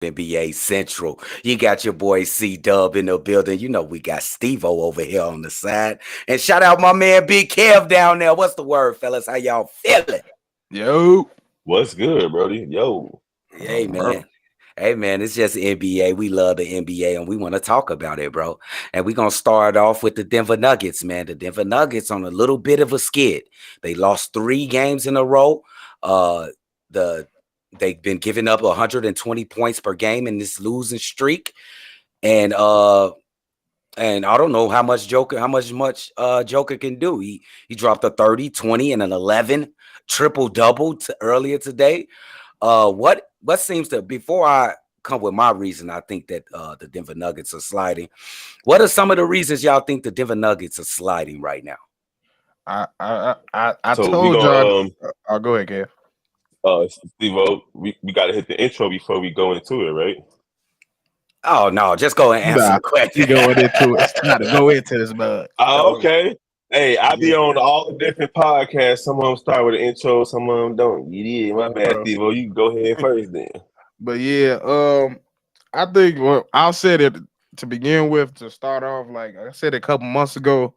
NBA Central. You got your boy C Dub in the building. You know, we got Stevo over here on the side. And shout out my man Big Kev down there. What's the word, fellas? How y'all feeling? Yo. What's good, Brody? Yo. Hey, man. Hey, man, it's just NBA. We love the NBA and we want to talk about it, bro. And we're going to start off with the Denver Nuggets, man. The Denver Nuggets on a little bit of a skid. They lost 3 games in a row. Uh, the They've been giving up 120 points per game in this losing streak. And I don't know how much Joker can do. He dropped a 30, 20, and an 11 triple double earlier today. What seems to, before I come with my reason, I think that the Denver Nuggets are sliding. What are some of the reasons y'all think the Denver Nuggets are sliding right now? I So we told y'all. gonna I'll go ahead, Kev. Steve, we gotta hit the intro before we go into it, right? Oh no, just go and answer Nah, the question. we going into it. It's time to go into this, bud. Okay. Hey, I be Yeah, on all the different podcasts. Some of them start with an intro, some of them don't. You did, my bad, bro. Steve. You can go ahead first then. But yeah, I think I'll say it to begin with to start off. Like I said a couple months ago,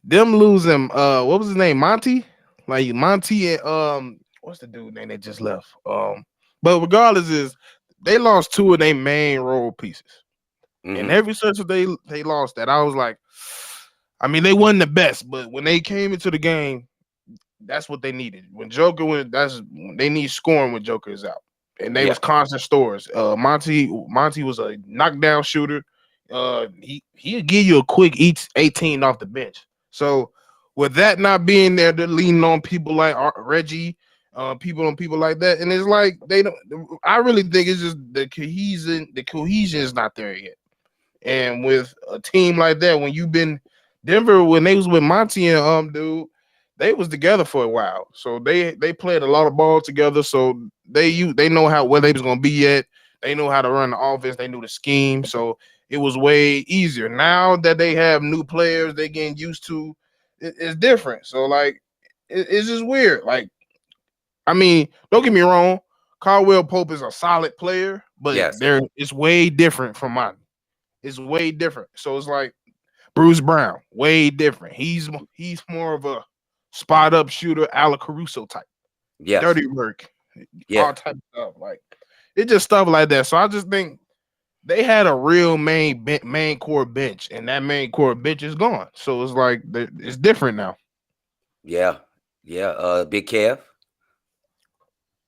them losing. What was his name? Monty. Like Monty and what's the dude name that just left? But regardless, is they lost 2 of their main role pieces. And Mhm. every such they lost that. I was like, I mean, they wasn't the best, but when they came into the game, that's what they needed. When Joker went, they need scoring when Joker is out. And they Yeah, was constant stores. Monty was a knockdown shooter. He'll give you a quick each 18 off the bench. So with that not being there, they're leaning on people like Reggie, people like that. And it's like they don't. I really think it's just the cohesion. The cohesion is not there yet. And with a team like that, when you've been Denver, when they was with Monty and dude, they was together for a while. So they played a lot of ball together. So they know how where they was gonna be at. They know how to run the offense. They knew the scheme. So it was way easier. Now that they have new players, they getting used to. It's different. So like it's just weird. Like I mean, don't get me wrong. Caldwell Pope is a solid player, but yes, it's way different from mine. It's way different. So it's like Bruce Brown, way different. He's more of a spot up shooter, a la Caruso type, yes, dirty work, yeah. all type of stuff. Like it's just stuff like that. So I just think they had a real main core bench, and that main core bench is gone. So it's like it's different now. Yeah. Yeah. Big Kev.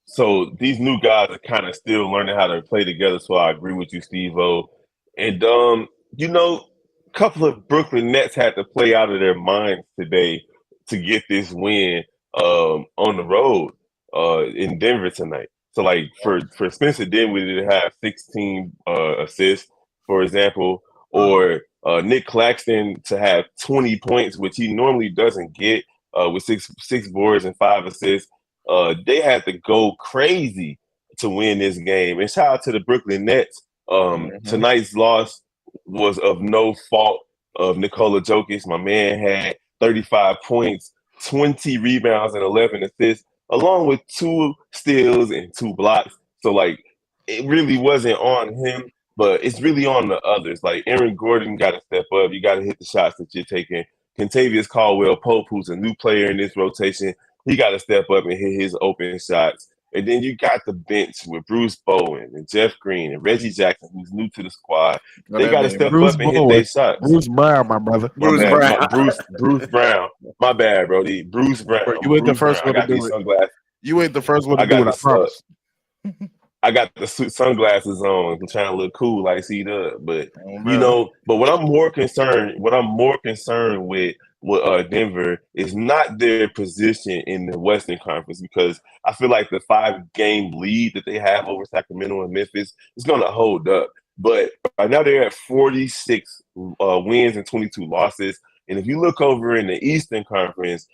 So these new guys are kind of still learning how to play together. So I agree with you, Steve O. And you know, a couple of Brooklyn Nets had to play out of their minds today to get this win on the road in Denver tonight. So like for Spencer Dinwiddie to have 16 assists, for example, or Nick Claxton to have 20 points, which he normally doesn't get, with six boards and 5 assists. They had to go crazy to win this game. And shout out to the Brooklyn Nets. Mhm. Tonight's loss was of no fault of Nikola Jokic. My man had 35 points, 20 rebounds, and 11 assists, along with 2 steals and 2 blocks. So, like, it really wasn't on him, but it's really on the others. Like, Aaron Gordon got to step up. You got to hit the shots that you're taking. Contavious Caldwell Pope, who's a new player in this rotation, he got to step up and hit his open shots. And then you got the bench with Bruce Bowen and Jeff Green and Reggie Jackson, who's new to the squad. Know They that got to man, step Bruce up and hit their Bowen, shots. Bruce Brown, my brother. My Bruce bad, Brown. Bruce Brown. My bad, Brody. Bruce Brown. Bro, I'm you ain't the Bruce Brown. first I one to got do these it. sunglasses. You ain't the first one to I do got it. I the promise. I got the sunglasses on. I'm trying to look cool like C-Dub. But Oh, you bro. know, but what I'm more concerned with Denver is not their position in the Western Conference, because I feel like the 5 game lead that they have over Sacramento and Memphis is going to hold up. But right now they're at 46 wins and 22 losses. And if you look over in the Eastern Conference,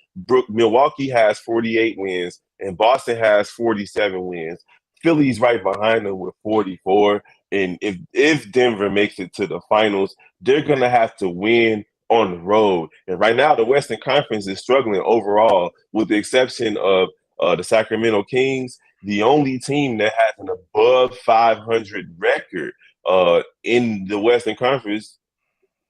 Milwaukee has 48 wins and Boston has 47 wins. Philly's right behind them with 44. And if Denver makes it to the finals, they're gonna have to win on the road. And right now, the Western Conference is struggling overall, with the exception of the Sacramento Kings, the only team that has an above 500 record in the Western Conference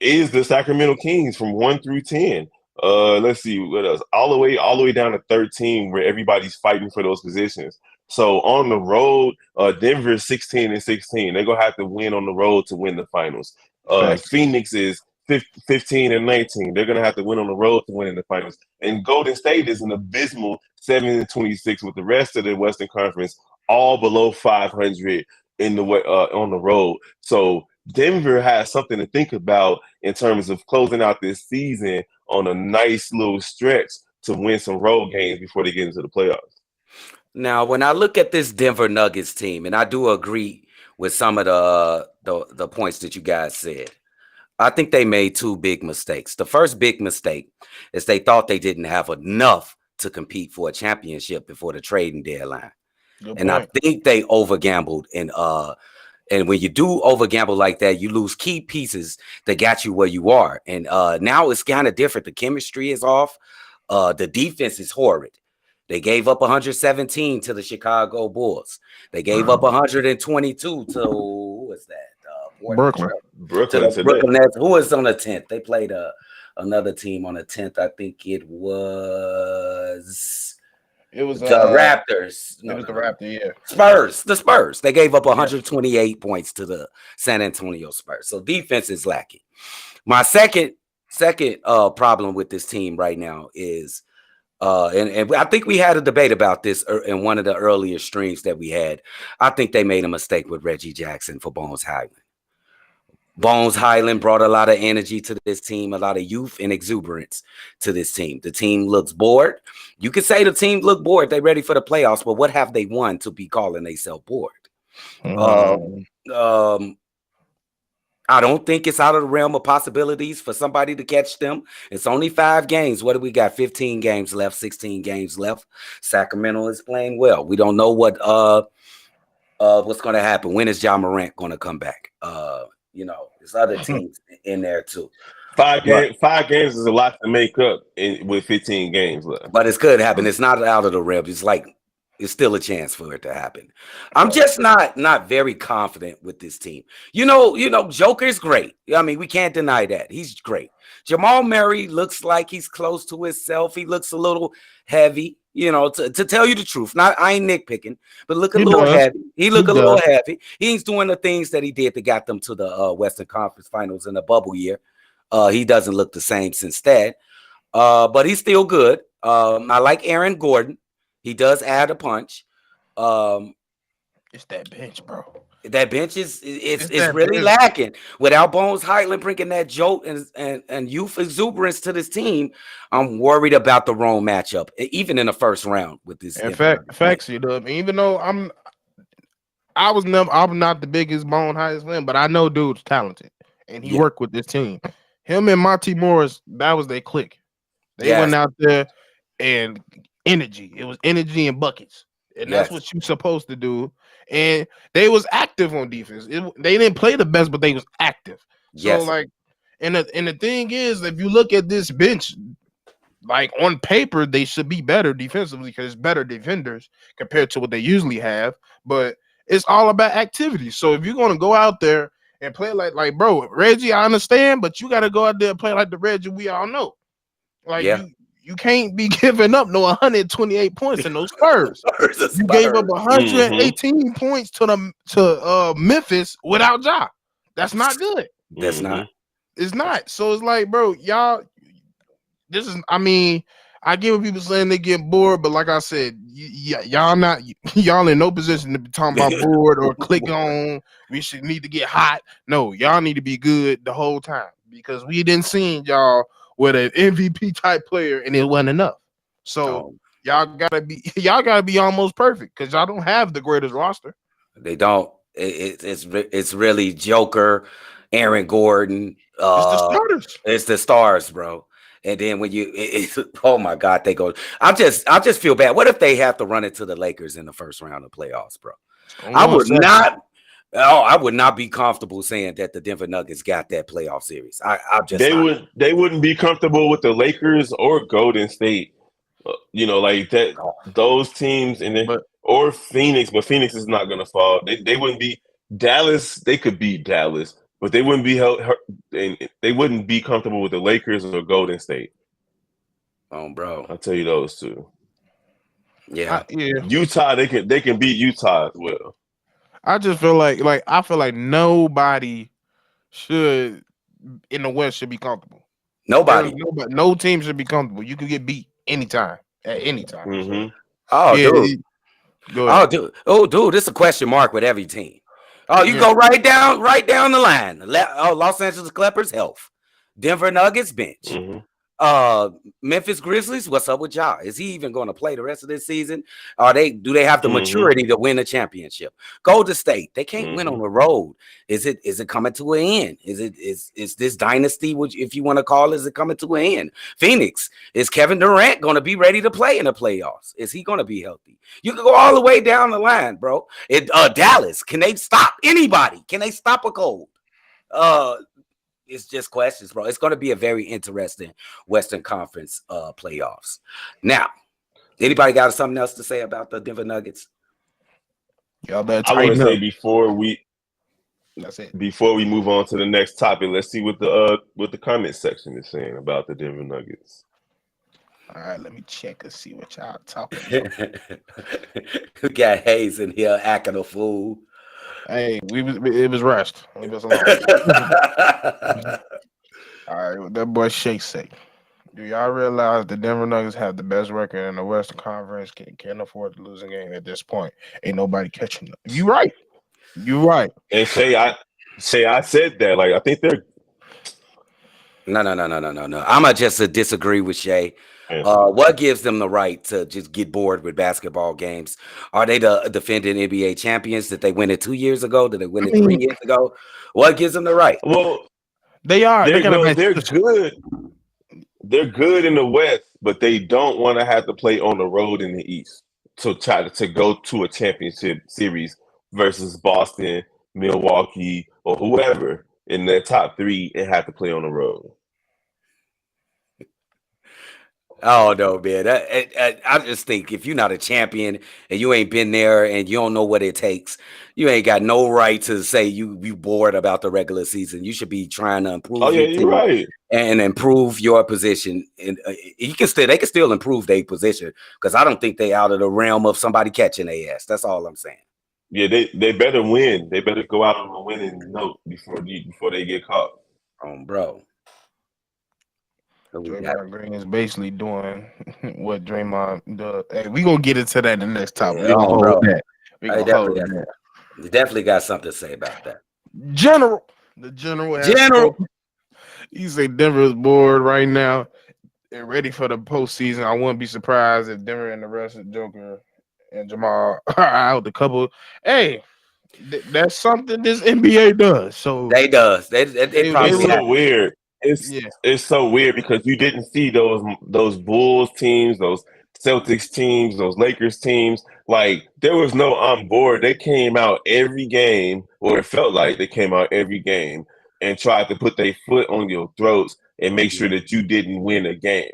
is the Sacramento Kings from 1 through 10. Let's see what else. All the way down to 13, where everybody's fighting for those positions. So on the road, Denver is 16-16. They're gonna have to win on the road to win the finals. Phoenix is 15-19. They're gonna have to win on the road to win in the finals. And Golden State is an abysmal 7-26 with the rest of the Western Conference all below 500 in the on the road. So Denver has something to think about in terms of closing out this season on a nice little stretch to win some road games before they get into the playoffs. Now, when I look at this Denver Nuggets team, and I do agree with some of the points that you guys said, I think they made two big mistakes. The first big mistake is they thought they didn't have enough to compete for a championship before the trading deadline. I think they overgambled. And when you do overgamble like that, you lose key pieces that got you where you are. And now it's kind of different. The chemistry is off. The defense is horrid. They gave up 117 to the Chicago Bulls. They gave up 122 to who was that? Brooklyn. Brooklyn Nets. Who was on the 10th? They played another team on the 10th. I think it was the Raptors. No, it was the Raptors, yeah. The Spurs. They gave up 128 points to the San Antonio Spurs. So defense is lacking. My second problem with this team right now is and I think we had a debate about this in one of the earlier streams that we had. I think they made a mistake with Reggie Jackson for Bones Highland. Bones Highland brought a lot of energy to this team, a lot of youth and exuberance to this team. The team looks bored. You could say the team look bored. They're ready for the playoffs, but what have they won to be calling themselves bored? I don't think it's out of the realm of possibilities for somebody to catch them. It's only 5 games. What do we got? 15 games left, 16 games left. Sacramento is playing well. We don't know what's going to happen. When is Ja Morant going to come back? There's other teams in there too. 5 games is a lot to make up with 15 games left. But it could happen. It's not out of the realm. It's still a chance for it to happen. I'm just not very confident with this team. Joker's great. I mean, we can't deny that. He's great. Jamal Murray looks like he's close to himself. He looks a little heavy, to tell you the truth. I ain't nitpicking, but look a little heavy. He look a little heavy. He ain't doing the things that he did that got them to the Western Conference Finals in the bubble year. He doesn't look the same since that. But he's still good. I like Aaron Gordon. He does add a punch. It's that bench, bro. That bench is really lacking. Without Bones Highland bringing that jolt and youth exuberance to this team, I'm worried about the wrong matchup, even in the first round with this. In fact, even though I'm not the biggest Bones Highland fan, but I know dude's talented and he worked with this team. Him and Monty Morris, that was their clique. They went out there and energy. It was energy and buckets. And that's what you're supposed to do. And they was active on defense. They didn't play the best, but they was active. So and the thing is, if you look at this bench, like on paper, they should be better defensively because it's better defenders compared to what they usually have. But it's all about activity. So if you're gonna go out there and play like bro, Reggie, I understand, but you got to go out there and play like the Reggie we all know. You can't be giving up no 128 points in those Spurs. You gave up 118 points to Memphis without Ja. That's not good. That's not. It's not. So it's like, bro, y'all. I get what people saying they get bored, but like I said, y'all in no position to be talking about bored or click on. We should need to get hot. No, y'all need to be good the whole time because we didn't see y'all with an MVP type player and it wasn't enough. So y'all gotta be almost perfect because y'all don't have the greatest roster. They don't. It's really Joker, Aaron Gordon. It's the starters. It's the stars, bro. And then when oh my God, they go. I just feel bad. What if they have to run it to the Lakers in the first round of playoffs, bro? I would not be comfortable saying that the Denver Nuggets got that playoff series. They wouldn't be comfortable with the Lakers or Golden State Like that. Those teams or Phoenix, but Phoenix is not going to fall. They wouldn't be Dallas. They could beat Dallas, but they wouldn't be they wouldn't be comfortable with the Lakers or Golden State. Oh, bro. I'll tell you those two. Yeah. Utah, they can beat Utah as well. I just feel like nobody should in the West should be comfortable. Nobody. No team should be comfortable. You can get beat anytime at any time. Mm-hmm. Oh, Yeah, dude. Go ahead. Dude, this is a question mark with every team. Oh, you go right down the line. Los Angeles Clippers, health. Denver Nuggets, bench. Mm-hmm. Memphis Grizzlies, what's up with y'all? Is he even going to play the rest of this season? Do they have the maturity to win a championship? Golden State, they can't win on the road. Is it coming to an end? Is this dynasty, which if you want to call it, is it coming to an end? Phoenix, is Kevin Durant going to be ready to play in the playoffs? Is he going to be healthy? You can go all the way down the line, bro. Dallas, can they stop anybody? Can they stop a cold? It's just questions, bro. It's going to be a very interesting Western Conference playoffs. Now, anybody got something else to say about the Denver Nuggets? Y'all better I want to tighten say up. before we move on to the next topic, let's see what the comment section is saying about the Denver Nuggets. All right, let me check and see what y'all talking about. We got Haize in here acting a fool. Hey, it was rushed. Leave us alone. All right, what that boy Shake say. Do y'all realize the Denver Nuggets have the best record in the Western Conference? Can't afford to lose a game at this point. Ain't nobody catching them. You right. And I said that. Like, I think they're No. I'ma just disagree with Shay. What gives them the right to just get bored with basketball games? Are they the defending NBA champions? Did they win it 2 years ago? Did they win it 3 years ago? What gives them the right? Well, they are. They're good. They're good in the West, but they don't want to have to play on the road in the East to try to go to a championship series versus Boston, Milwaukee, or whoever in their top three and have to play on the road. Oh no, man! I just think if you're not a champion and you ain't been there and you don't know what it takes, you ain't got no right to say you bored about the regular season. You should be trying to improve. Oh yeah, you're right. And improve your position. And they can still improve their position because I don't think they out of the realm of somebody catching their ass. That's all I'm saying. Yeah, they better win. They better go out on a winning note before they get caught. Bro. Draymond Green is basically doing what Draymond does. Hey, we gonna get into that in the next topic. You definitely got something to say about that. The general. He said Denver is bored right now. They're ready for the postseason. I wouldn't be surprised if Denver and the rest of Joker and Jamal are out the couple. Hey, that's something this NBA does. So they does. They probably it's so weird. It's so weird because you didn't see those Bulls teams, those Celtics teams, those Lakers teams. Like, there was no on board. They came out every game, or it felt like they came out every game and tried to put their foot on your throats and make sure that you didn't win a game.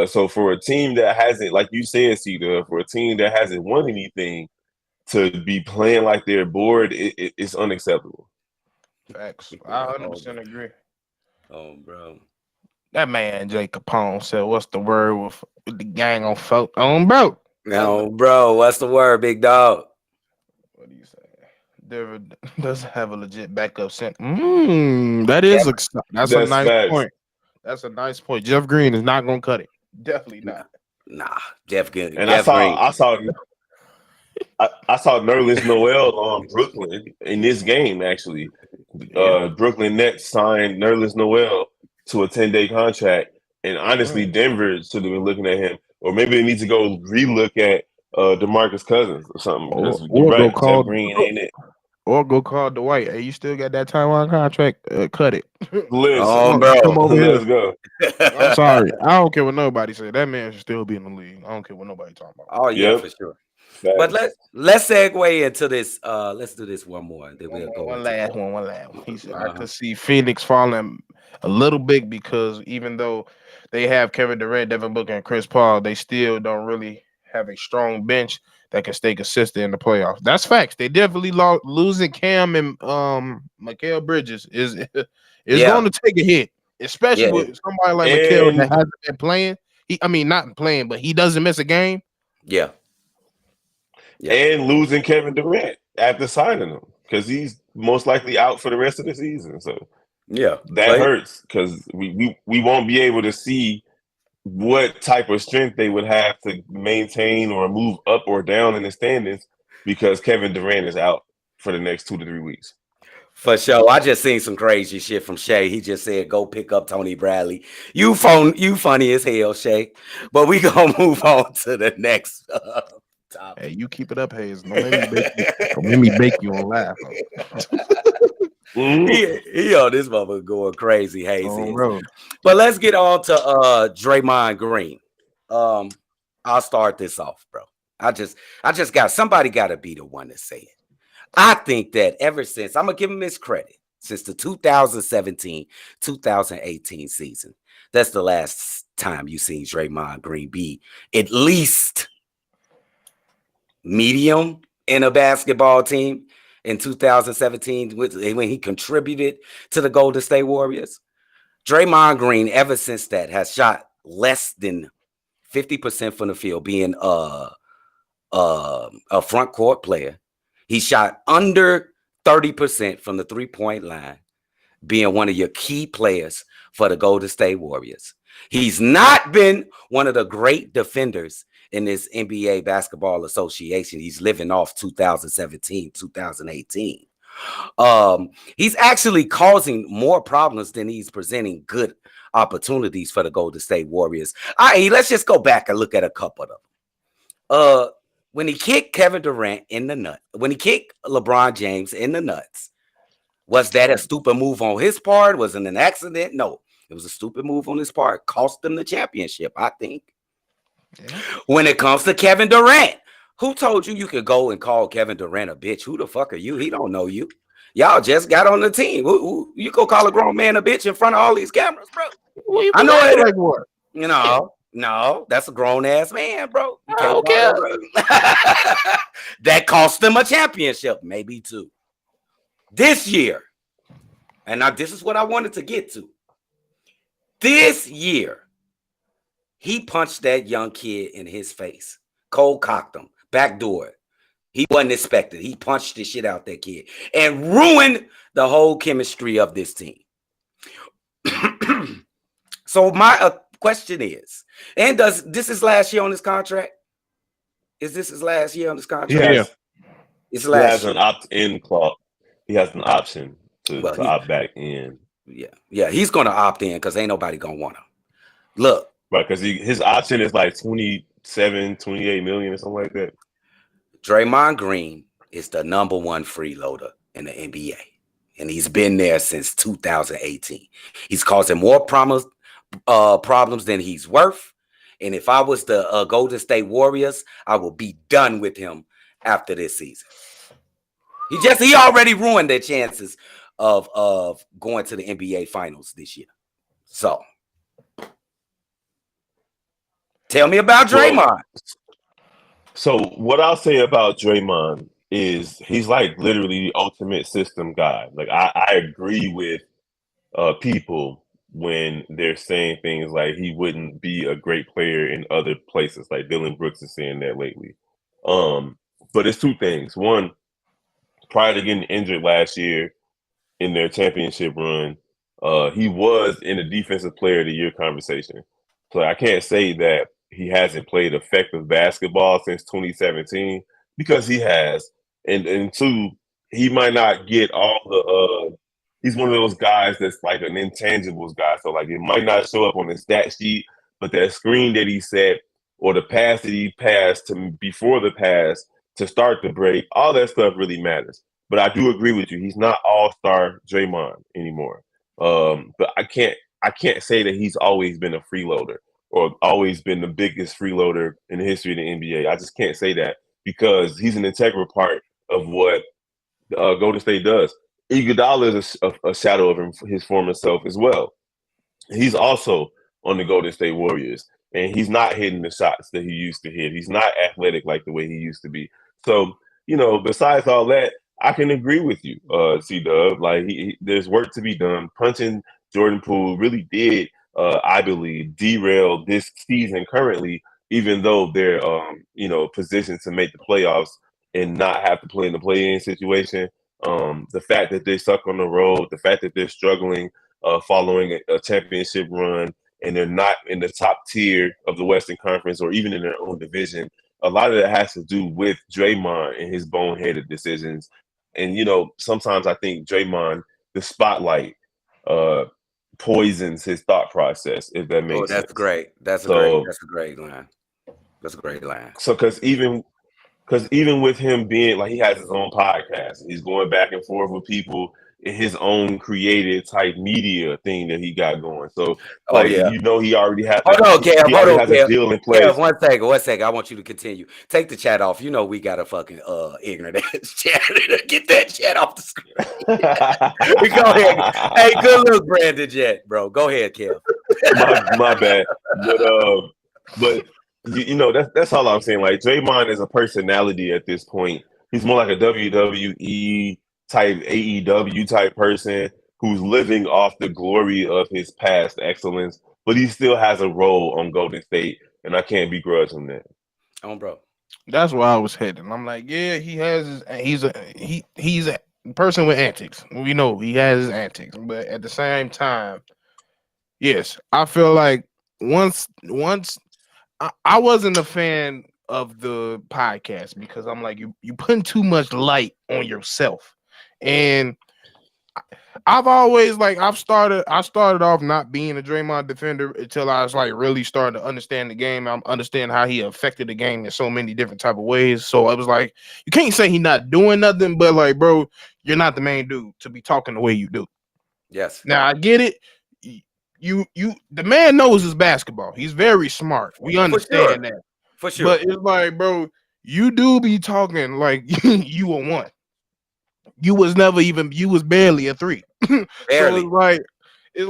So for a team that hasn't, like you said, Cedar, for a team that hasn't won anything to be playing like they're bored, it's unacceptable. Facts. I 100% agree. Oh, bro. That man, Jay Capone, said, what's the word with the gang on folk? Bro. No, bro. What's the word, big dog? What do you say? Denver doesn't have a legit backup center. That's a nice point. That's a nice point. Jeff Green is not going to cut it. Definitely not. Nah, Jeff Green. And I saw Nerlens Noel on Brooklyn in this game, actually. Brooklyn Nets signed Nerlens Noel to a 10-day contract. And honestly, Denver should have been looking at him. Or maybe they need to go relook at DeMarcus Cousins or something. Or right, Jeff Green ain't it. Or go call Dwight. Hey, you still got that Taiwan contract? Cut it. Listen, bro. Come over let's here. go. I'm sorry. I don't care what nobody say. That man should still be in the league. I don't care what nobody talking about. Oh, yeah, for sure. But let's segue into this. Let's do this one more. Then we'll go one last one. He said, I could see Phoenix falling a little bit because even though they have Kevin Durant, Devin Booker, and Chris Paul, they still don't really have a strong bench that can stay consistent in the playoffs. That's facts. They definitely losing Cam and Mikal Bridges is Yeah, going to take a hit, especially yeah, with somebody like Mikal that And hasn't been playing. Not playing, but he doesn't miss a game. yeah, yeah, and losing Kevin Durant after signing him because he's most likely out for the rest of the season. So yeah. that hurts because we won't be able to see what type of strength they would have to maintain or move up or down in the standings because Kevin Durant is out for the next 2 to 3 weeks. For sure. I just seen some crazy shit from Shay. He just said, go pick up Tony Bradley. You funny as hell, Shay. But we gonna move on to the next topic. Hey, you keep it up, Haize. Don't let me bake you and laugh. He on this motherfucker going crazy, Haize is. Bro. But let's get on to Draymond Green. I'll start this off, bro. I just got somebody gotta be the one to say it. I think that ever since, I'm going to give him his credit, since the 2017-2018 season, that's the last time you seen Draymond Green be at least medium in a basketball team in 2017 when he contributed to the Golden State Warriors. Draymond Green, ever since that, has shot less than 50% from the field, being a front court player. He shot under 30% from the three-point line, being one of your key players for the Golden State Warriors. He's not been one of the great defenders in this NBA Basketball Association. He's living off 2017, 2018. He's actually causing more problems than he's presenting good opportunities for the Golden State Warriors. Let's just go back and look at a couple of them. When he kicked Kevin Durant in the nut, when he kicked LeBron James in the nuts, was that a stupid move on his part? Was it an accident? No, it was a stupid move on his part. Cost them the championship, I think. Yeah. When it comes to Kevin Durant, who told you could go and call Kevin Durant a bitch? Who the fuck are you? He don't know you. Y'all just got on the team. You go call a grown man a bitch in front of all these cameras, bro? I know it. Like what? You know. No, that's a grown-ass man, bro. You can't care. That cost them a championship, maybe two. This year, and now this is what I wanted to get to. This year, he punched that young kid in his face. Cold cocked him, backdoor. He wasn't expected. He punched the shit out that kid and ruined the whole chemistry of this team. So my question is, and this is last year on his contract? Is this his last year on his contract? Yeah. It's last he has year. An opt-in clause. He has an option to opt back in. Yeah, he's going to opt in because ain't nobody going to want him. Look. Right, because his option is like 27, 28 million or something like that. Draymond Green is the number one freeloader in the NBA, and he's been there since 2018. He's causing more problems than he's worth. And if I was the Golden State Warriors, I will be done with him after this season. He already ruined their chances of going to the NBA Finals this year. So tell me about Draymond. So what I'll say about Draymond is he's like literally the ultimate system guy. Like I agree with people when they're saying things like he wouldn't be a great player in other places. Like Dylan Brooks is saying that lately. But it's two things. One, prior to getting injured last year in their championship run, he was in the defensive player of the year conversation. So I can't say that he hasn't played effective basketball since 2017 because he has. And two, he might not get all the he's one of those guys that's like an intangibles guy. So like it might not show up on the stat sheet, but that screen that he set or the pass that he passed to before the pass to start the break, all that stuff really matters. But I do agree with you. He's not all-star Draymond anymore. But I can't say that he's always been a freeloader or always been the biggest freeloader in the history of the NBA. I just can't say that because he's an integral part of what Golden State does. Iguodala is a shadow of his former self as well. he's also on the Golden State Warriors, and he's not hitting the shots that he used to hit. He's not athletic like the way he used to be. So, besides all that, I can agree with you, C-Dub. Like, there's work to be done. Punching Jordan Poole really did, I believe, derail this season currently, even though they're, positioned to make the playoffs and not have to play in the play-in situation. The fact that they suck on the road, the fact that they're struggling following a championship run, and they're not in the top tier of the Western Conference or even in their own division. A lot of that has to do with Draymond and his boneheaded decisions. And, sometimes I think Draymond, the spotlight, poisons his thought process, if that makes sense. That's great. That's a great line. That's a great line. So, because even with him being like, he has his own podcast, he's going back and forth with people in his own creative type media thing that he got going. So, he already has. A deal in place. Kev, one second. I want you to continue. Take the chat off. We got a fucking ignorant ass chat. Get that chat off the screen. Go ahead. Hey, good look, Brandon Jet, bro. Go ahead, Kev. my bad. But that's all I'm saying. Like, Draymond is a personality at this point. He's more like a WWE type, AEW type person who's living off the glory of his past excellence, but he still has a role on Golden State, and I can't begrudge him that. Bro. That's where I was heading. I'm like, yeah, he has. He's a person with antics. We know he has his antics, but at the same time, yes, I feel like once I wasn't a fan of the podcast because I'm like, you putting too much light on yourself. And I've always I started off not being a Draymond defender until I was really starting to understand the game. I'm understanding how he affected the game in so many different type of ways. So I was like, you can't say he's not doing nothing, but bro, you're not the main dude to be talking the way you do. Yes. Now I get it. The man knows his basketball. He's very smart. We understand that. For sure. But it's bro, you do be talking like you were one. You was barely a 3. Barely. So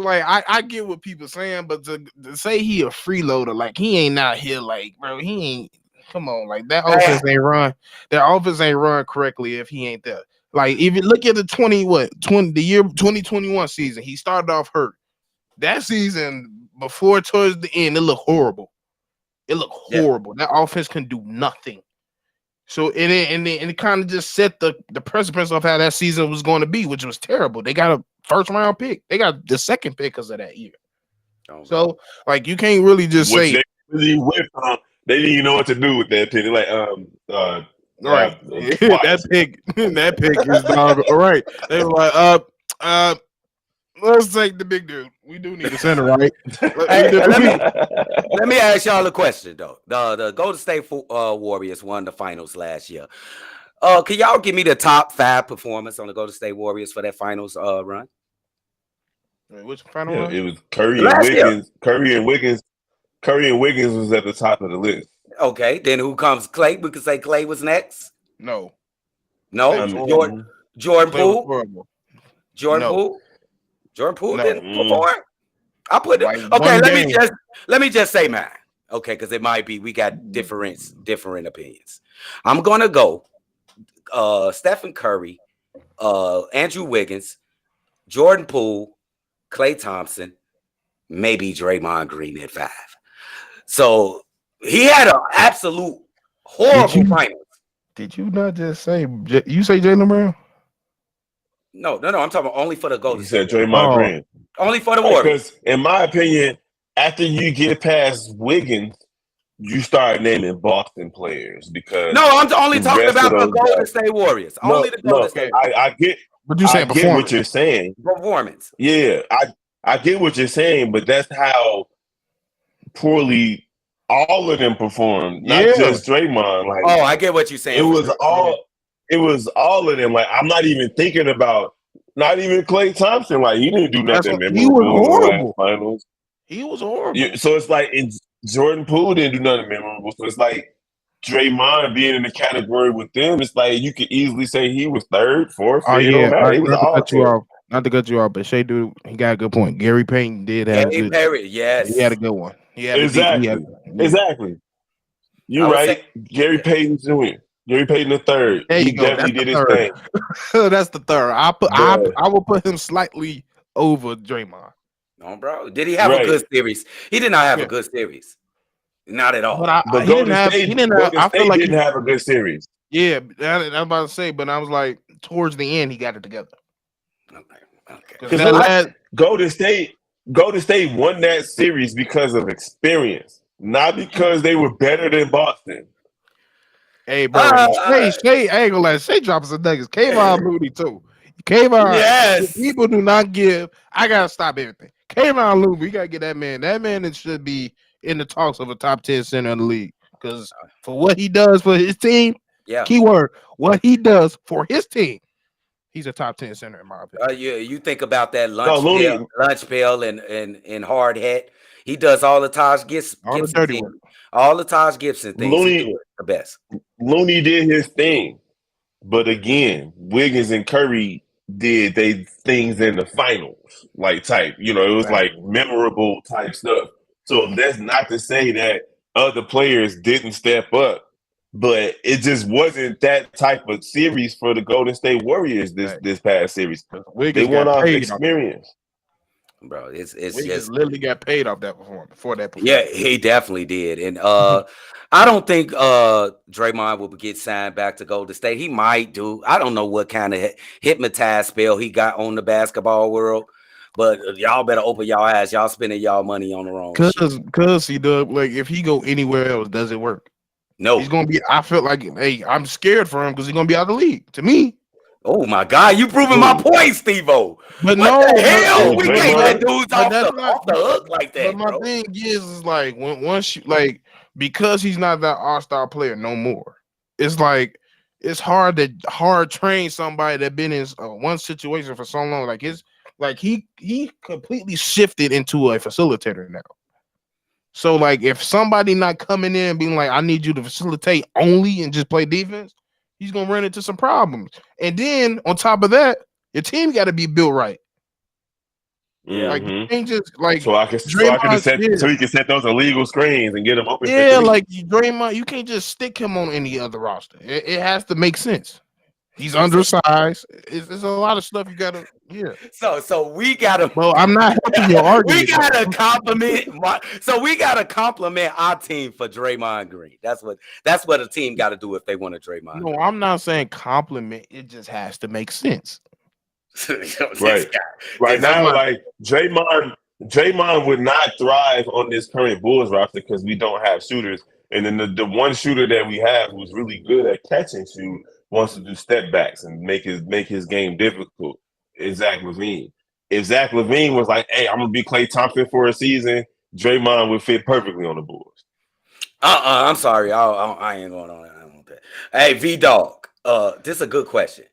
I get what people saying, but to say he a freeloader, he ain't out here bro, he ain't, come on, that offense ain't run. That offense ain't run correctly if he ain't there. If you look at the 2021 season, he started off hurt. That season before towards the end, it looked horrible. That offense can do nothing. So it kind of just set the precipice of how that season was going to be, which was terrible. They got a first round pick. They got the second pick because of that year. So you can't really just say they didn't even know what to do with that pick. They're like, right. that pick is dog. All right. They were like, let's take the big dude. We do need a center, right? Let me ask y'all a question though. The Golden State Warriors won the finals last year. Can y'all give me the top 5 performance on the Golden State Warriors for that finals run? Which final run? It was Curry and Wiggins. Curry and Wiggins was at the top of the list. Okay, then who comes? Clay. We could say Clay was next. No. Jordan Poole. Jordan Poole. Jordan Poole didn't perform. I put it. Okay, let me just say mine. Okay, because it might be we got different opinions. I'm gonna go Stephen Curry, Andrew Wiggins, Jordan Poole, Klay Thompson, maybe Draymond Green at 5. So he had an absolute horrible finals. Did you not just say you say Jaylen Brown? No. I'm talking only for the Golden State. You said Draymond Green. Only for the Warriors. Because in my opinion, after you get past Wiggins, you start naming Boston players because I'm only talking about the Golden State Warriors. Only the Golden State. I get. But you saying get what you're saying. Performance. Yeah, I get what you're saying, but that's how poorly all of them performed, not just Draymond. I get what you're saying. It was all of them. I'm not even thinking about not even Klay Thompson. He didn't do nothing memorable. He was horrible. Finals. He was horrible. So it's in Jordan Poole didn't do nothing memorable. So it's Draymond being in the category with them. It's you could easily say he was 3rd, 4th. Oh, yeah. He was all Not to cut you off, but Shay dude, he got a good point. Gary Payton did have a Gary good. Perry, He had a yes. good one. He had a deep. Exactly. Yeah. Exactly. I You're would say right. Gary Payton Jr. Gary Payton the third. There He you go. definitely That's did the his third. thing. That's the third. But I will put him slightly over Draymond. no, bro. Did he have a right. good series? He did not have a Yeah, good series. Not at but all. But he didn't have. He didn't have. Golden I feel State like didn't have a good series. yeah. I'm about to say, but I was like towards the end, he got it together. Okay. Okay. Because Because that last, Golden State won that series because of experience, not because they were better than Boston. hey, bro, Shay, I ain't gonna lie, Shay dropping some nuggets. Kayvon Looney too. If Yes. people do not give, I gotta stop everything. Kayvon Looney, we gotta get that man. That man should be in the talks of a top 10 center in the league. Because for what he does for his team, Yeah. keyword, what he does for his team, he's a top 10 center in my opinion. You think about that No, Looney, lunch pail and hard hat. He does all the All the Gibson dirty things. work. All the Taj Gibson things. He do Looney, it the best. Looney did his thing, but again, Wiggins and Curry did they things in the finals, like type. You know, it was like memorable type stuff. So that's not to say that other players didn't step up, but it just wasn't that type of series for the Golden State Warriors this past series. They Wiggins won got off paid. experience. Bro, it's Wiggins just literally got paid off that performance for that yeah, performance. he definitely did. And I don't think Draymond will get signed back to Golden State. He might do. I don't know what kind of hypnotized spell he got on the basketball world, but y'all better open y'all eyes. Y'all spending y'all money on the wrong shit. Cause he does, like, if he go anywhere else, does it work? No. He's gonna be. I feel like, hey, I'm scared for him because he's gonna be out of the league. To me, Oh my God, you proving my point, Stevo. but What the hell? We can't let dudes but off that's the hook like But that, my bro. thing is like once you like, because he's not that all-star player no more. It's like it's hard to train somebody that been in one situation for so long. Like he completely shifted into a facilitator now. So like if somebody not coming in and being like, I need you to facilitate only and just play defense, he's gonna run into some problems. And then on top of that, your team got to be built right. Like you can't just like so he can set those illegal screens and get them open. Yeah, like Draymond, you can't just stick him on any other roster. It has to make sense. He's undersized. It's a lot of stuff you gotta. Yeah. So we gotta. Well, I'm not helping your argument. We gotta compliment. We gotta compliment our team for Draymond Green. That's what a team got to do if they want a Draymond. No, I'm not saying compliment. It just has to make sense. Right now, like Draymond would not thrive on this current Bulls roster because we don't have shooters. And then the one shooter that we have who's really good at catch and shoot wants to do step backs and make his game difficult is Zach LaVine. If Zach LaVine was like, hey, I'm gonna be Klay Thompson for a season, Draymond would fit perfectly on the Bulls. I'm sorry. I ain't going on that. Hey, V-Dog, this is a good question.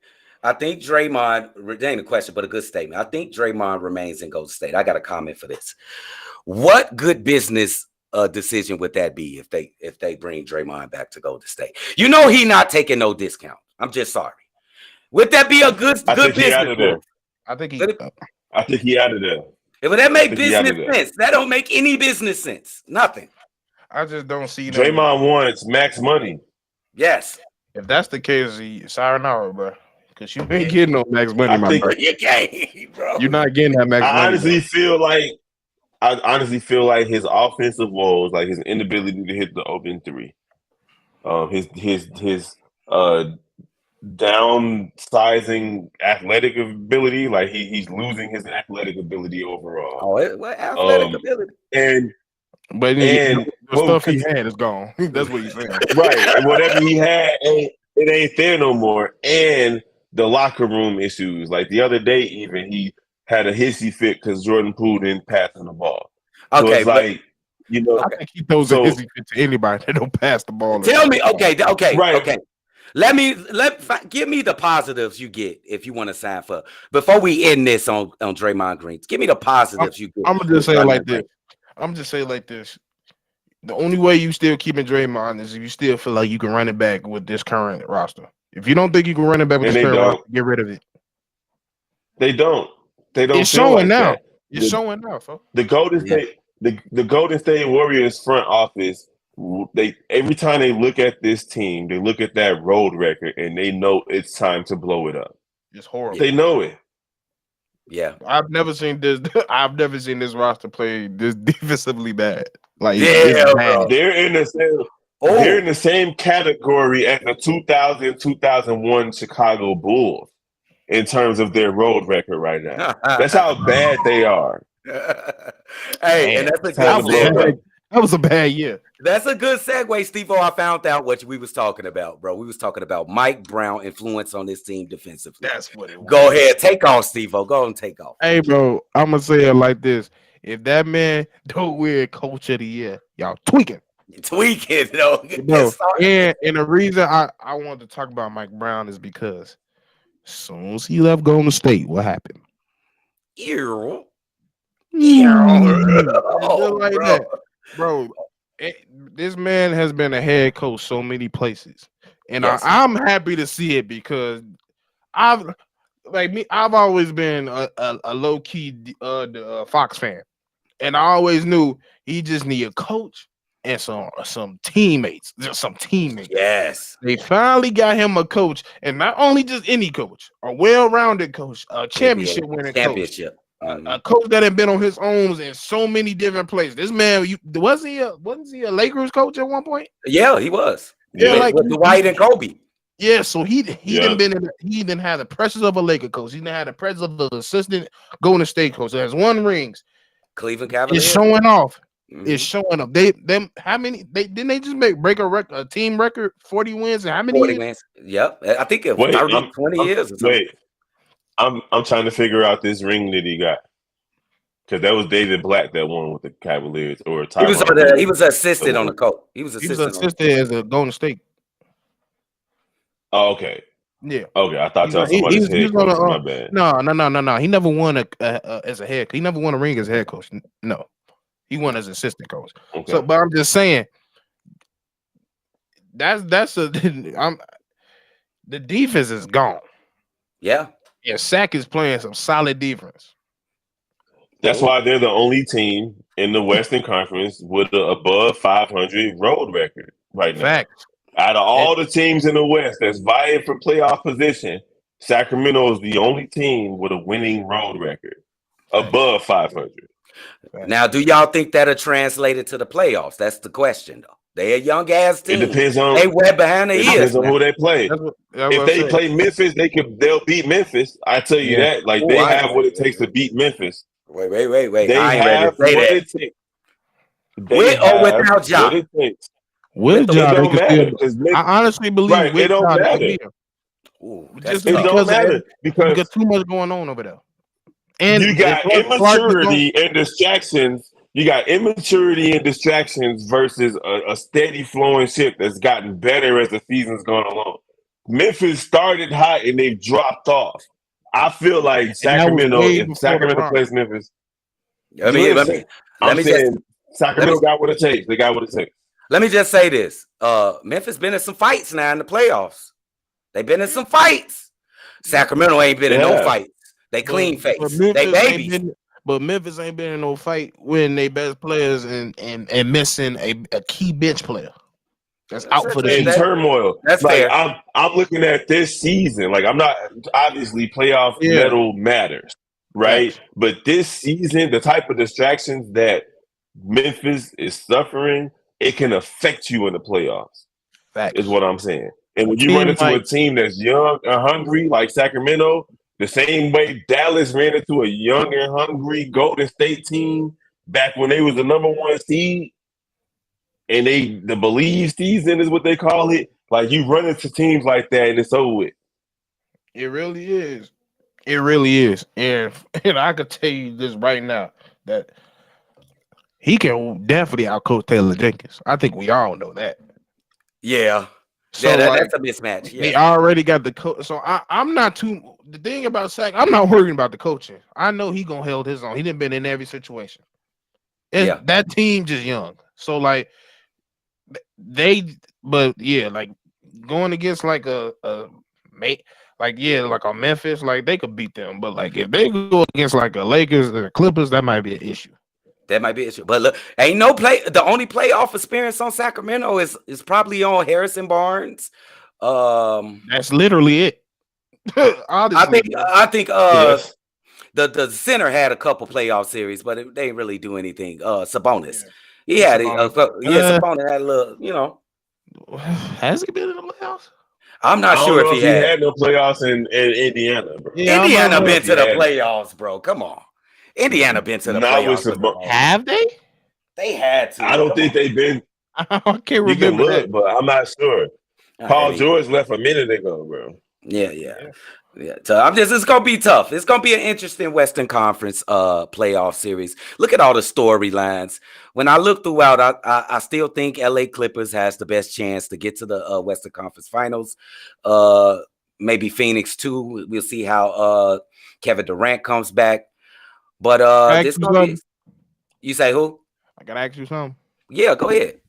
I think Draymond, ain't a question, but a good statement. I think Draymond remains in Golden State. I got a comment for this. What good business decision would that be if they bring Draymond back to Golden State? You know he not taking no discount. I'm just sorry. Would that be a good business move? I think he out of there. If that make business sense, that don't make any business sense. Nothing. I just don't see Draymond wants max money. Yes. If that's the case, sayonara, bro. Because you ain't getting no max money, my bro. You can't, bro. You're not getting that max money. I honestly feel like his offensive woes, like his inability to hit the open three, his downsizing athletic ability, like he's losing his athletic ability overall. Oh, what athletic ability? But the stuff he had is gone. That's what he's saying. Right. Whatever he had, it ain't there no more. And the locker room issues. Like the other day, even he had a hissy fit because Jordan Poole didn't pass him the ball. So Okay, it's like, I think he throws a hissy fit to anybody that don't pass the ball. Tell me, okay, right. Okay. Give me the positives you get if you want to sign for. Before we end this on Draymond Green, give me the positives you get. I'm gonna just say it like this. The only way you still keeping Draymond is if you still feel like you can run it back with this current roster. If you don't think you can run it back with this current roster, get rid of it. They don't. They don't It's feel showing like now. that. It's showing now, folks. The Golden State, the Golden State Warriors front office, they every time they look at this team, they look at that road record and they know it's time to blow it up. It's horrible. They know it. Yeah. I've never seen this. I've never seen this roster play this defensively bad. Like Yeah, it's bro. bad. They're in the same. They're in the same category as the 2000-2001 Chicago Bulls in terms of their road record right now. That's how bad they are. Hey, and that's a good segue. That was a bad year. That's a good segue, Stevo. I found out what we was talking about, bro. We was talking about Mike Brown influence on this team defensively. That's what it was. Go ahead, take off, Stevo. Go and take off. Hey, bro, I'm gonna say it like this: if that man don't win Coach of the Year, y'all tweaking. Tweaking, though. No, and the reason I wanted to talk about Mike Brown is because as soon as he left Golden State, what happened? Oh, Like bro. that, bro. This man has been a head coach so many places, and Yes. I'm happy to see it because I've always been a low key Fox fan, and I always knew he just need a coach and some teammates, just some teammates. Yes. They finally got him a coach, and not only just any coach, a well-rounded coach, a championship winning coach. A coach that had been on his own in so many different places. This man, wasn't he a Lakers coach at one point? Yeah, he was. Yeah, like with Dwight and Kobe. Yeah, so he didn't have the pressures of a Laker coach. He didn't have the pressures of the assistant Golden State coach. There's one rings. Cleveland Cavaliers. It's showing off. Mhm. It's showing up. How many? Didn't they just break a team record 40 wins and how many 40 years? wins. Yep. I think it Wait, 20 years or something. Wait, I'm trying to figure out this ring that he got because that was David Black that won with the Cavaliers or He was assisted on the coach. He was assisted as a Golden State. Oh, okay. Yeah. Okay, I thought y'all somebody's head coach. My bad. No. He never won as a head. He never won a ring as a head coach. No, he won as assistant coach. Okay. So, but I'm just saying the defense is gone. Yeah. Yeah, Sack is playing some solid defense. That's why they're the only team in the Western Conference with an above 500 road record right now. Facts. Out of all the teams in the West that's vying for playoff position, Sacramento is the only team with a winning road record above 500. Now, do y'all think that'll translate it to the playoffs? That's the question, though. They a young ass team. It depends on they wet behind the ears. Depends on who they play. If they play Memphis, they'll beat Memphis. I tell you that. Like they have what it takes to beat Memphis. Wait. They have what it takes. With or without Ja? What it takes. With Ja, they can still. I honestly believe with it don't Ja, matter. Just it don't matter because you got too much going on over there. And you got immaturity and distractions. You got immaturity and distractions versus a steady flowing ship that's gotten better as the season's gone along. Memphis started hot and they've dropped off. I feel like if Sacramento plays Memphis, Sacramento got what it takes. They got what it takes. Let me just say this. Memphis been in some fights now in the playoffs. They've been in some fights. Sacramento ain't been in no fights. They clean face. They babies. But Memphis ain't been in no fight when they best players and missing a key bench player. That's out for the season. Turmoil. That's like fair. I'm looking at this season. Like I'm not obviously playoff medal matters, right? Yes. But this season, the type of distractions that Memphis is suffering, it can affect you in the playoffs. Facts. Is what I'm saying. And when you run into a team that's young and hungry like Sacramento, the same way Dallas ran into a young and hungry Golden State team back when they was the number one seed, and the believe season is what they call it. Like you run into teams like that, and it's over with. It really is. It really is. And I could tell you this right now that he can definitely outcoach Taylor Jenkins. I think we all know that. Yeah. So that's a mismatch. Yeah. They already got the coach. So I'm not too. The thing about Sack, I'm not worrying about the coaching. I know he gonna hold his own. He didn't been in every situation. That team just young. So like like going against like a like on Memphis, like they could beat them. But like if they go against like a Lakers or Clippers, that might be an issue. That might be an issue. But look, ain't no play. The only playoff experience on Sacramento is probably on Harrison Barnes. That's literally it. Honestly, I think Yes. the center had a couple playoff series, but they didn't really do anything. Sabonis, he had it. Sabonis had a little, you know. Has he been in the playoffs? I'm not I don't sure know if he had. no playoffs in Indiana, bro. Yeah, Indiana I'm not been sure to if the he had it. playoffs, bro. Come on, Indiana been to the Not with playoffs. Sabonis. Have they? They had to. I don't Come think on. they've been. I can't You can remember look, that. but I'm not sure. I Paul mean, George left a minute ago, bro. yeah. So it's gonna be tough. It's gonna be an interesting Western Conference playoff series. Look at all the storylines. When I look throughout, I still think LA Clippers has the best chance to get to the Western Conference Finals. Maybe Phoenix too. We'll see how Kevin Durant comes back. But this gonna be. You say who? I gotta ask you something. Yeah, go ahead.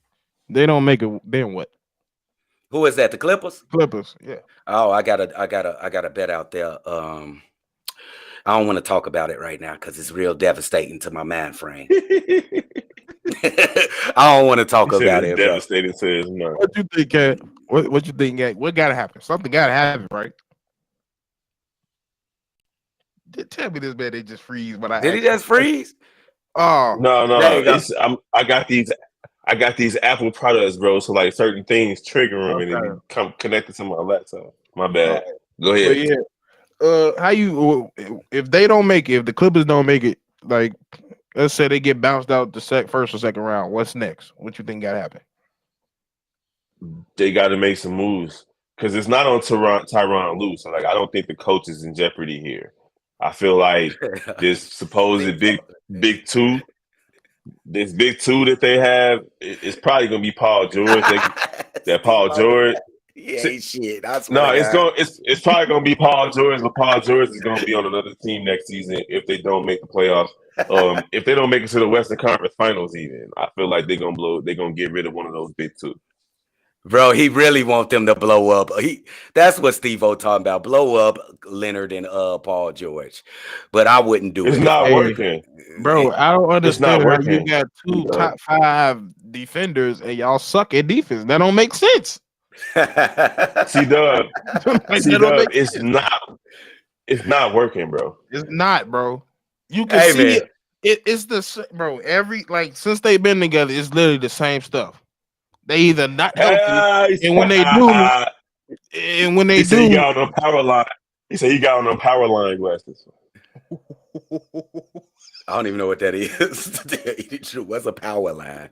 They don't make it. Then what? Who is that? The Clippers? Clippers. Yeah. Oh, I got a bet out there. I don't want to talk about it right now because it's real devastating to my mind frame. I don't want to talk about it. Devastated to his mind. What you think, Kat? What you think, Kat? What gotta happen? Something gotta happen, right? Tell me this, man. They just freeze. But Did he just freeze? Oh No. There you go. I got these Apple products, bro. So like certain things trigger them and then come connected to my laptop. My bad. Go ahead. But yeah. How you if they don't make it, if the Clippers don't make it, like let's say they get bounced out the first or second round, what's next? What you think gotta happen? They got to make some moves because it's not on Tyronn Lue. So like I don't think the coach is in jeopardy here. I feel like this supposed big two. This big two that they have, it's probably gonna be Paul George. That Paul George. Yeah, shit. It's probably gonna be Paul George, but Paul George is gonna be on another team next season if they don't make the playoffs. If they don't make it to the Western Conference Finals, even I feel like they're gonna get rid of one of those big two. Bro, he really want them to blow up. That's what Stevo talking about. Blow up Leonard and Paul George. But I wouldn't do it. It's not working. Bro, I don't understand how you working. got two top 5 defenders and y'all suck at defense. That don't make sense. C-Dub, it's not working, bro. It's not, bro. You can see it's the bro. Since they've been together, it's literally the same stuff. They either not healthy, and when they do, he got on the power line. He said he got on the power line glasses. I don't even know what that is. What's a power line?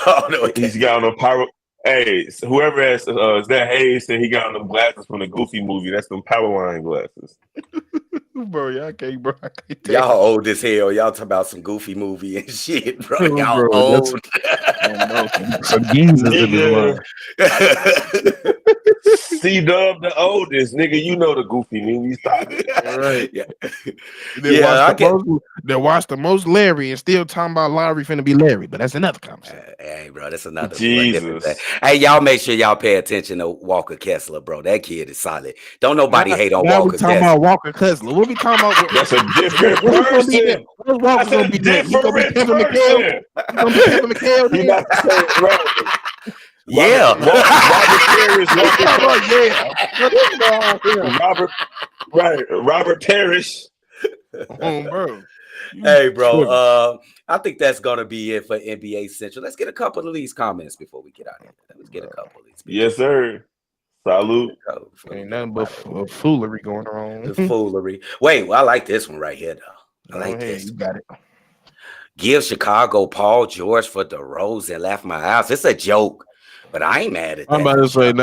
Oh no, he's got on the power. Hey, whoever has is that Haize said he got on them glasses from the Goofy movie. That's them power line glasses. Bro, y'all can't, bro. Y'all old as hell. Y'all talking about some Goofy movie and shit, bro. Y'all old. Some geezers in the C-Dub the oldest nigga. You know the Goofy movie. Stop it. Right. Yeah. They watched the most Larry and still talking about Larry finna be Larry, but that's another conversation. Hey, bro, that's another Jesus. Hey, y'all make sure y'all pay attention to Walker Kessler, bro. That kid is solid. Don't nobody hate on Walker Kessler. Talking about Walker Kessler. What we talking about? That's a different person. What's Walker gonna be next? You gonna be Kevin McHale? You gonna be Kevin McHale? You not the same, right? Yeah. Robert Parrish. Bro. Hey, bro. I think that's gonna be it for NBA Central. Let's get a couple of these comments before we get out of here. Let's get a couple of these. Yes, sir. Salute. Ain't nothing but foolery going on. The foolery. Wait, well, I like this one right here, though. I like this. You got it. Give Chicago Paul George for DeRozan. Laugh my ass. It's a joke, but I ain't mad at that. I'm about to say, you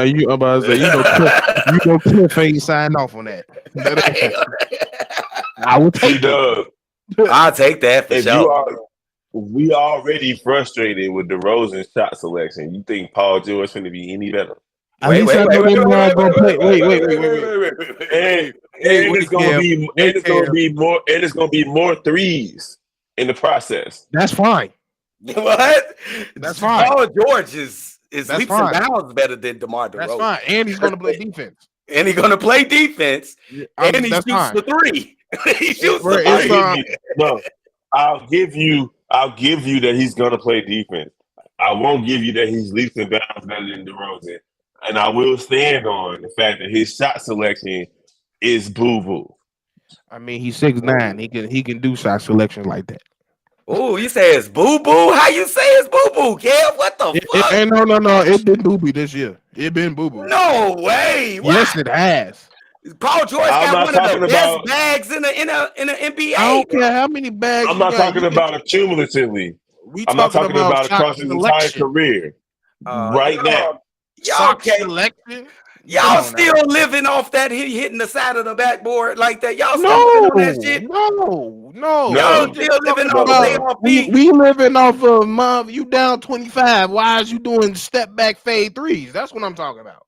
know, Cliff ain't signed off on that. I will take that. I'll take that for sure. We already frustrated with DeRozan's shot selection. You think Paul George going to be any better? Wait. Hey, it's gonna be more threes in the process. That's fine. What? That's fine. Paul George is leaps fine. and bounds better than DeMar DeRozan. That's fine, and he's gonna play defense. and he's gonna play defense, and he that's shoots fine. the three. He shoots Bro, the it's three. No, I'll give you that he's gonna play defense. I won't give you that he's leaps and bounds better than DeRozan. And I will stand on the fact that his shot selection is boo-boo. I mean, he's 6'9". He can do shot selection like that. Oh, you say it's boo boo? How you say it's boo boo, Kev? What the fuck? No. It been boo boo this year. It been boo boo. No way. Yes, it has. Paul George I'm got not one of the talking best about- bags in the NBA. I don't care how many bags. I'm not talking about it cumulatively. I'm not talking about shot across his entire selection. career. Right now. Y'all Shot can't. selection. Y'all still living off that he hitting the side of the backboard like that. Y'all still No, living on that shit. no. Y'all still living off playoff we living off of mom. You down 25. Why is you doing step back fade threes? That's what I'm talking about.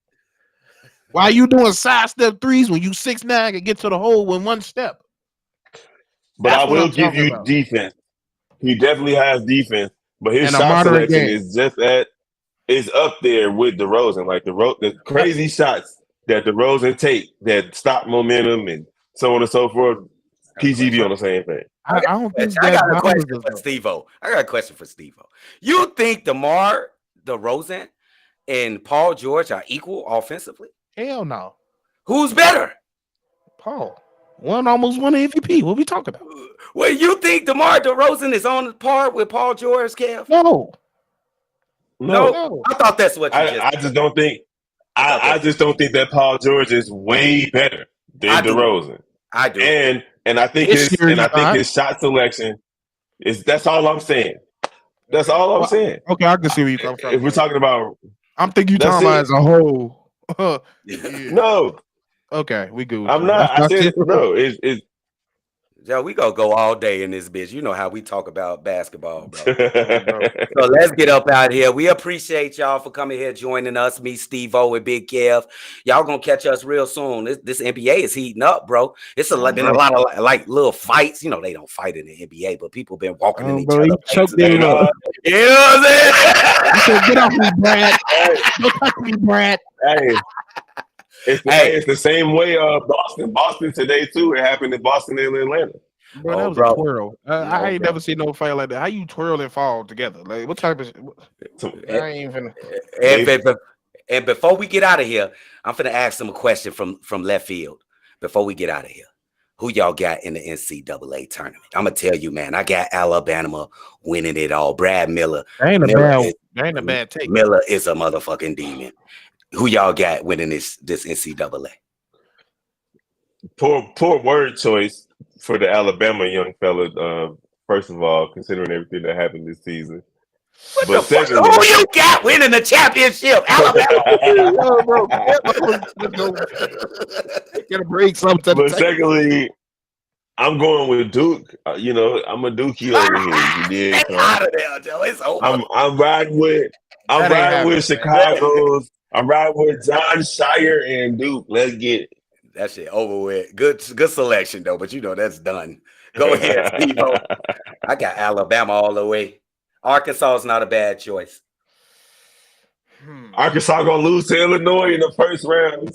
Why you doing side step threes when you 6'9" and get to the hole in one step? But That's I what will I'm give talking you about. defense. He definitely has defense, but his And a shot moderate selection game. is just is up there with DeRozan. Like the crazy shots that DeRozan take that stop momentum and so on and so forth. PG be on the same thing. I don't think I got that a question bothers for us. Stevo. I got a question for Stevo. You think DeMar DeRozan and Paul George are equal offensively? Hell no. Who's better? Paul. One almost won an MVP. What we talking about? Well, you think DeMar DeRozan is on par with Paul George, Kev? No. No. I thought that's what you just I just don't think I just don't think that Paul George is way better than DeRozan. I do. And I think his shot selection that's all I'm saying. That's all I'm saying. Okay, I can see where you come from. If we're talking about I'm thinking you talking about as a whole. No. Okay, we good. I'm not. I said no. It's Joe, we gonna go all day in this bitch. You know how we talk about basketball, bro. So let's get up out here. We appreciate y'all for coming here, joining us. Me, Stevo, and Big Kev. Y'all gonna catch us real soon. This NBA is heating up, bro. It's been a lot of like little fights. You know they don't fight in the NBA, but people been walking in each other. You know what I'm saying? You said, get off me, Brad. Don't touch me, Brad. Hey. It's the same way Boston today too. It happened in Boston and Atlanta. Bro, that was a twirl. I ain't never seen no fight like that. How you twirl and fall together? Like what type of? I ain't even. And before we get out of here, I'm finna ask them a question from left field. Before we get out of here, who y'all got in the NCAA tournament? I'm gonna tell you, man. I got Alabama winning it all. Brad Miller. Ain't a bad take. Miller is a motherfucking demon. Who y'all got winning this NCAA? Poor word choice for the Alabama young fella. First of all, considering everything that happened this season. But secondly, who you got winning the championship? Alabama. Get a break sometime. But secondly, I'm going with Duke. I'm a Dookie over here. Get out of there, Joe. It's over. I'm riding with Chicago's. I'm riding with John Shire and Duke. Let's get it. That shit over with. Good selection though, but that's done. Go ahead, Stevo. I got Alabama all the way. Arkansas is not a bad choice. Arkansas gonna lose to Illinois in the first round.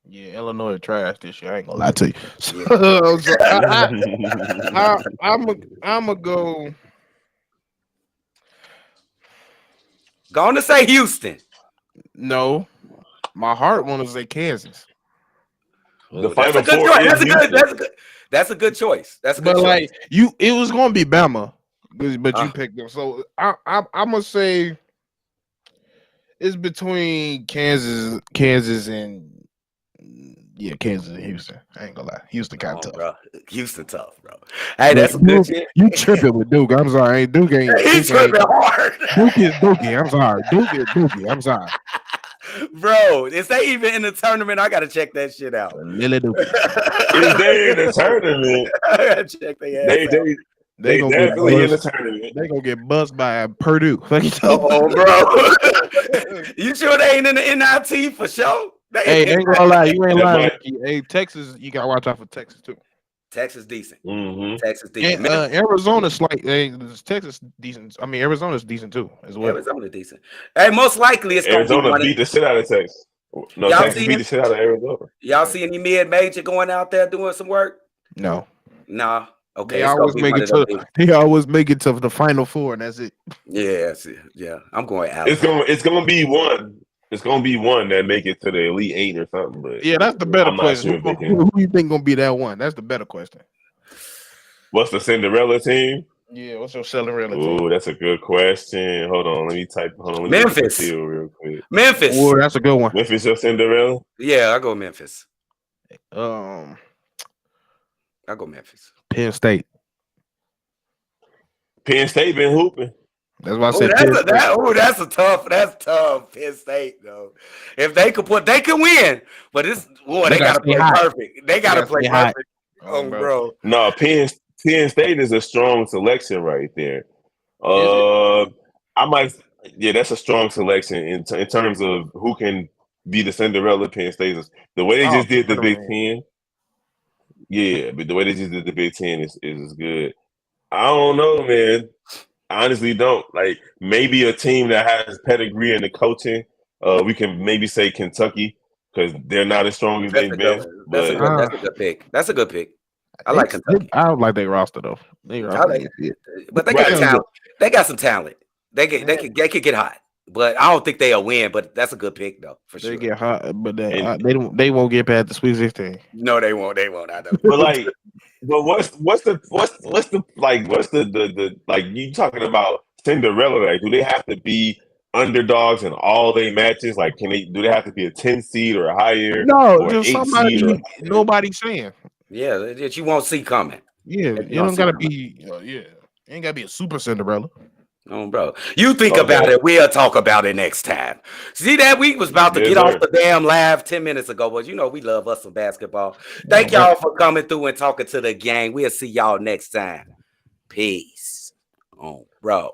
Yeah, Illinois trash this year. I ain't gonna lie to you. I'm gonna go. Going to say Houston. No, my heart wants to say Kansas. That's a good choice. That's a good choice. That's a good choice. Like it was gonna be Bama, but you picked them. So I'm gonna say it's between Kansas and Kansas and Houston. I ain't gonna lie, Houston kind of tough. Bro. Houston tough, bro. Hey, that's a good shit. You tripping with Duke? I'm sorry, Duke ain't. He's tripping hard. Duke is Dookie. I'm sorry, Duke is Dookie. I'm sorry. Bro, is they even in the tournament? I gotta check that shit out. Lily Duke. Is they in the tournament? I gotta check their ass out. They definitely in the tournament. They gonna get buzzed by Purdue. Oh, bro. You sure they ain't in the NIT for sure? Hey, ain't gonna lie, you ain't lying. Hey, Texas, you gotta watch out for Texas too. Texas decent. Mm-hmm. Texas decent. Arizona's Texas decent. I mean, Arizona's decent too as well. Arizona decent. Hey, most likely it's Arizona beat the shit out of Texas. No, Y'all Texas see beat the shit out of Arizona. Y'all see any mid-major going out there doing some work? No. Nah. Okay, They it's gonna always be make one it of them to big. they always make it to the Final Four, and that's it. Yeah. I'm going Alabama. It's gonna be one. It's gonna be one that make it to the Elite Eight or something. But Yeah, that's the better I'm not question. sure if they Who can. you think gonna be that one? That's the better question. What's the Cinderella team? Yeah, what's your Cinderella team? Oh, that's a good question. Hold on, let me type. Hold on, let me look at the Memphis. field real quick. Memphis. Oh, that's a good one. Memphis your Cinderella? Yeah, I go Memphis. Um, I go Memphis. Penn State. Penn State been hooping. That's why I Oh, said Penn State. that's tough. Penn State though. If they could they can win, but they gotta stay play hot. perfect. They gotta play stay hot. perfect. Bro. No, Penn State is a strong selection right there. I might. Yeah, that's a strong selection in terms of who can be the Cinderella. Penn State is the way they just did the Big Ten. Yeah, but the way they just did the Big Ten is good. I don't know, man. I honestly don't. Like maybe a team that has pedigree in the coaching. We can maybe say Kentucky because they're not as strong as they've been. That's a good pick. That's a good pick. I like Kentucky. I don't like their roster though. But they got talent. They got some talent. They could get hot. But I don't think they'll win. But that's a good pick though, for sure. They get hot, but they won't get past the Sweet 16. No, they won't. They won't. I know. But what's the you talking about Cinderella? Like, do they have to be underdogs in all their matches? Like, do they have to be a 10 seed or higher? No, or just 8 somebody seed nobody's saying. Yeah, that you won't see coming. Yeah, you don't gotta be. You ain't gotta be a super Cinderella. Oh, bro. You think about it. We'll talk about it next time. See that we was about to get off the damn live 10 minutes ago, but we love us some basketball. Thank y'all for coming through and talking to the gang. We'll see y'all next time. Peace. Oh, bro.